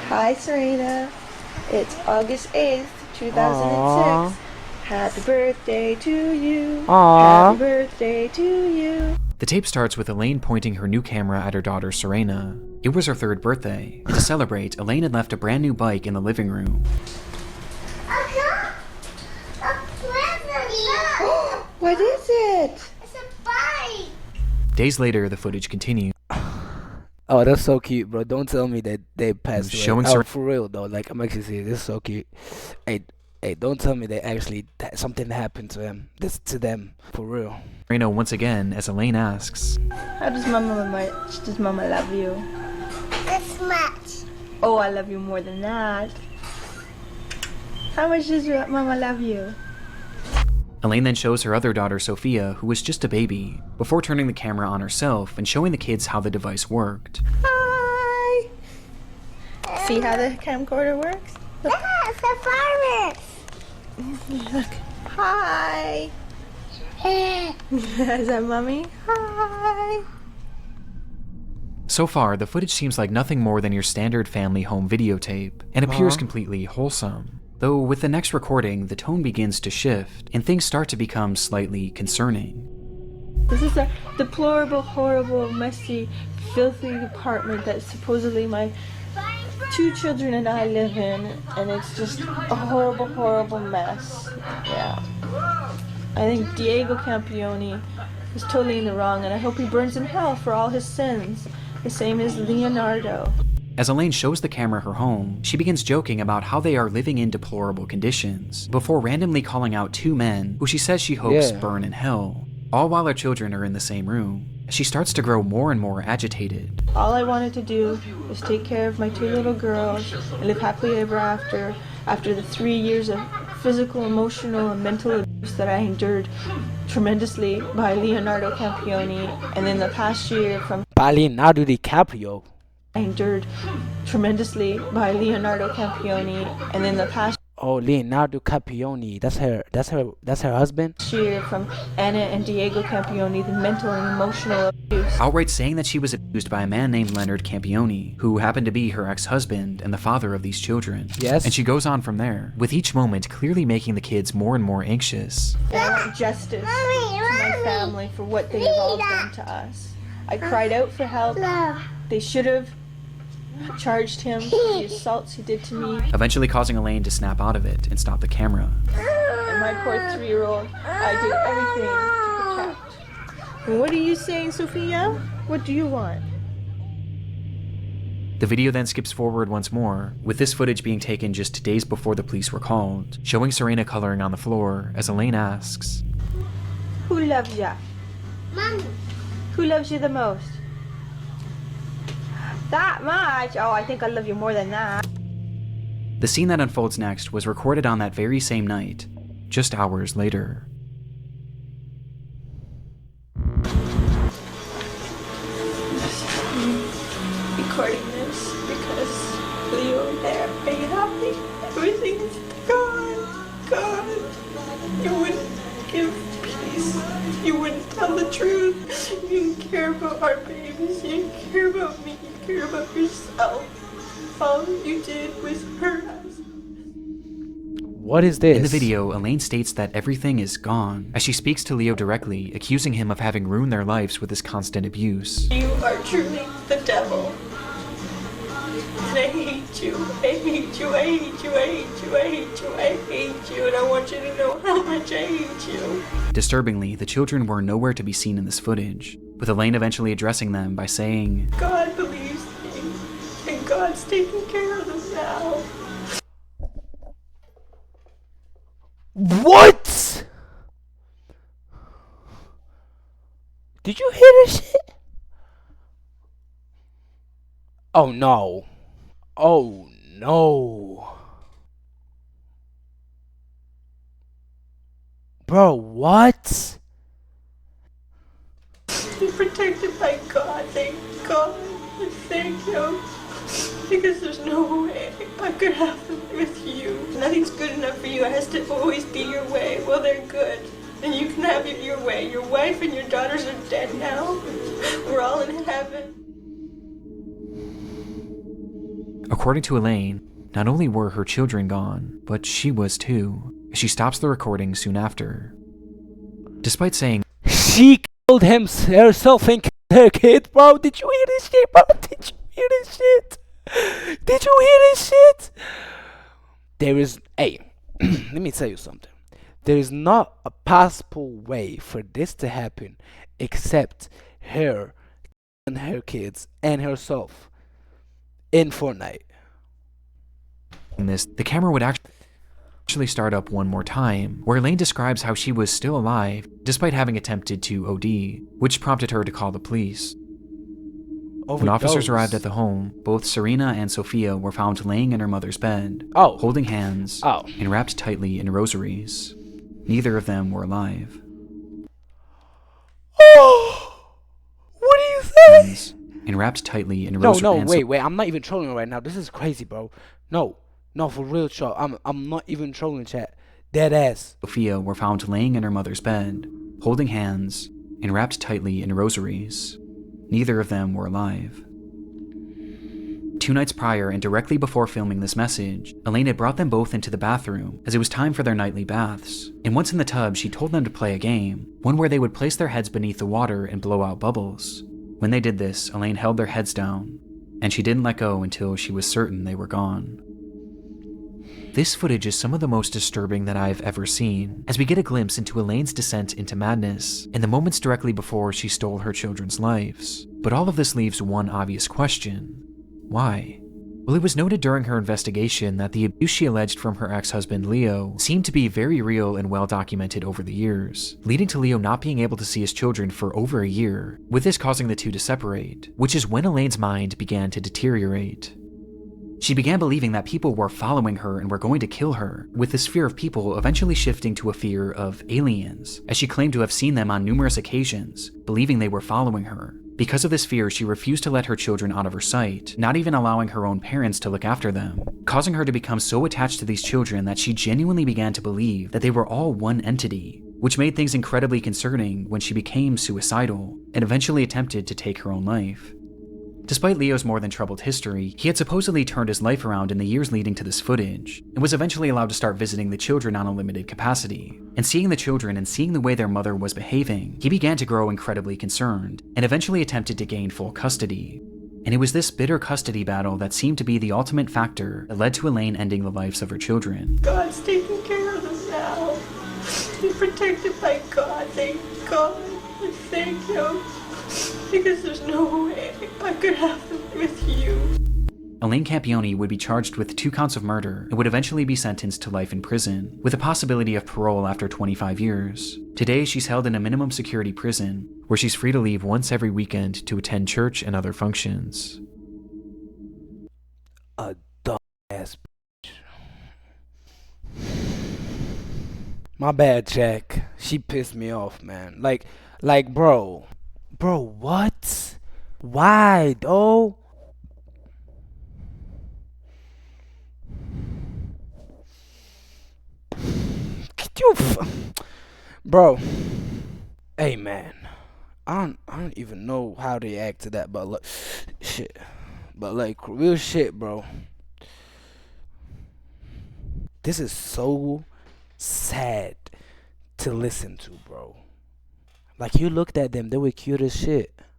Hi, Serena. It's August 8th, 2006. Aww. Happy birthday to you. Aww. Happy birthday to you. The tape starts with Elaine pointing her new camera at her daughter Serena. It was her 3rd birthday, and to celebrate, Elaine had left a brand new bike in the living room. What is it? It's a bike. Days later, the footage continued. Oh, that's so cute, bro. Don't tell me that they passed away. Showing Oh, for real though. Like, I'm actually serious. This is so cute. Hey, don't tell me they actually something happened to them. This to them, for real. Serena once again as Elaine asks, How does Mama love you? This much. Oh, I love you more than that. How much does Mama love you? Elaine then shows her other daughter Sophia, who was just a baby, before turning the camera on herself and showing the kids how the device worked. Hi. See how the camcorder works? Look. Yeah, it's a farmer. Look. Hi. Is that Mommy? Hi. So far, the footage seems like nothing more than your standard family home videotape, and appears completely wholesome. Though with the next recording, the tone begins to shift, and things start to become slightly concerning. This is a deplorable, horrible, messy, filthy apartment that supposedly my 2 children and I live in, and it's just a horrible, horrible mess. Yeah. I think Diego Campione is totally in the wrong, and I hope he burns in hell for all his sins, the same as Leonardo. As Elaine shows the camera her home, she begins joking about how they are living in deplorable conditions, before randomly calling out 2 men who she says she hopes burn in hell, all while her children are in the same room. She starts to grow more and more agitated. All I wanted to do was take care of my 2 little girls and live happily ever after the 3 years of physical, emotional, and mental abuse that I endured tremendously by Leonardo Campione, and in the past year from Leonardo DiCaprio. I endured tremendously by Leonardo Campione, and in the past Oh, Leonardo Capioni. That's her husband. year from Anna and Diego Campione, the mental and emotional abuse. Outright saying that she was abused by a man named Leonard Campione, who happened to be her ex-husband and the father of these children. Yes. And she goes on from there, with each moment clearly making the kids more and more anxious. And I want justice to my family for what they have all done to us. I cried out for help. They should have charged him for the assaults he did to me. Eventually causing Elaine to snap out of it and stop the camera. And my poor 3-year-old, I did everything to protect. And what are you saying, Sophia? What do you want? The video then skips forward once more, with this footage being taken just days before the police were called, showing Serena coloring on the floor as Elaine asks, Who loves ya? Mommy. Who loves you the most? That much? Oh, I think I love you more than that. The scene that unfolds next was recorded on that very same night, just hours later. Recording this because Leo and there. Are you happy? Everything's gone. You wouldn't give peace. You wouldn't tell the truth. You didn't care about our babies. You didn't care about me. You cared about yourself. All you did was hurt us. What is this? In the video, Elaine states that everything is gone, as she speaks to Leo directly, accusing him of having ruined their lives with his constant abuse. You are truly the devil. And I hate you. I hate you. I hate you. I hate you. I hate you. I hate you. And I want you to know how much I hate you. Disturbingly, the children were nowhere to be seen in this footage, with Elaine eventually addressing them by saying, God believes me. And God's taking care of them now. What? Did you hear this shit? Oh no. Oh no. Bro, what? You're protected by God. Thank God. Thank you. Because there's no way I could have them with you. Nothing's good enough for you. It has to always be your way. Well, they're good. And you can have it your way. Your wife and your daughters are dead now. We're all in heaven. According to Elaine, not only were her children gone, but she was too. She stops the recording soon after. Despite saying She killed herself and killed her kid, bro. Did you hear this shit, bro? Did you hear this shit? Did you hear this shit? There is, hey, let me tell you something. There is not a possible way for this to happen except her and her kids and herself in Fortnite. this, the camera would actually start up one more time, where Elaine describes how she was still alive despite having attempted to OD, which prompted her to call the police. When officers arrived at the home, both Serena and Sophia were found laying in her mother's bed, holding hands and wrapped tightly in rosaries. Neither of them were alive. Oh, what do you say? And wrapped tightly in rosaries. No, wait, I'm not even trolling right now. This is crazy, bro. No, for real, chat. I'm not even trolling, chat. Dead ass. Sophia were found laying in her mother's bed, holding hands and wrapped tightly in rosaries. Neither of them were alive. 2 nights prior and directly before filming this message, Elaine had brought them both into the bathroom as it was time for their nightly baths. And once in the tub, she told them to play a game, one where they would place their heads beneath the water and blow out bubbles. When they did this, Elaine held their heads down, and she didn't let go until she was certain they were gone. This footage is some of the most disturbing that I've ever seen, as we get a glimpse into Elaine's descent into madness in the moments directly before she stole her children's lives. But all of this leaves one obvious question. Why? Well, it was noted during her investigation that the abuse she alleged from her ex-husband Leo seemed to be very real and well documented over the years, leading to Leo not being able to see his children for over a year, with this causing the two to separate, which is when Elaine's mind began to deteriorate. She began believing that people were following her and were going to kill her, with this fear of people eventually shifting to a fear of aliens, as she claimed to have seen them on numerous occasions, believing they were following her. Because of this fear, she refused to let her children out of her sight, not even allowing her own parents to look after them, causing her to become so attached to these children that she genuinely began to believe that they were all one entity, which made things incredibly concerning when she became suicidal and eventually attempted to take her own life. Despite Leo's more than troubled history, he had supposedly turned his life around in the years leading to this footage, and was eventually allowed to start visiting the children on a limited capacity. And seeing the children and seeing the way their mother was behaving, he began to grow incredibly concerned, and eventually attempted to gain full custody. And it was this bitter custody battle that seemed to be the ultimate factor that led to Elaine ending the lives of her children. God's taking care of them now. They're protected by God, thank God. I thank Him. Because there's no way I could have them with you. Elaine Campione would be charged with 2 counts of murder and would eventually be sentenced to life in prison, with a possibility of parole after 25 years. Today, she's held in a minimum security prison, where she's free to leave once every weekend to attend church and other functions. A dumb ass bitch. My bad, Jack. She pissed me off, man. Like, bro. Bro, what? Why, though? Could you, bro? Hey, man. I don't even know how to react to that, but like, shit. But like, real shit, bro. This is so sad to listen to, bro. Like, you looked at them, they were cute as shit.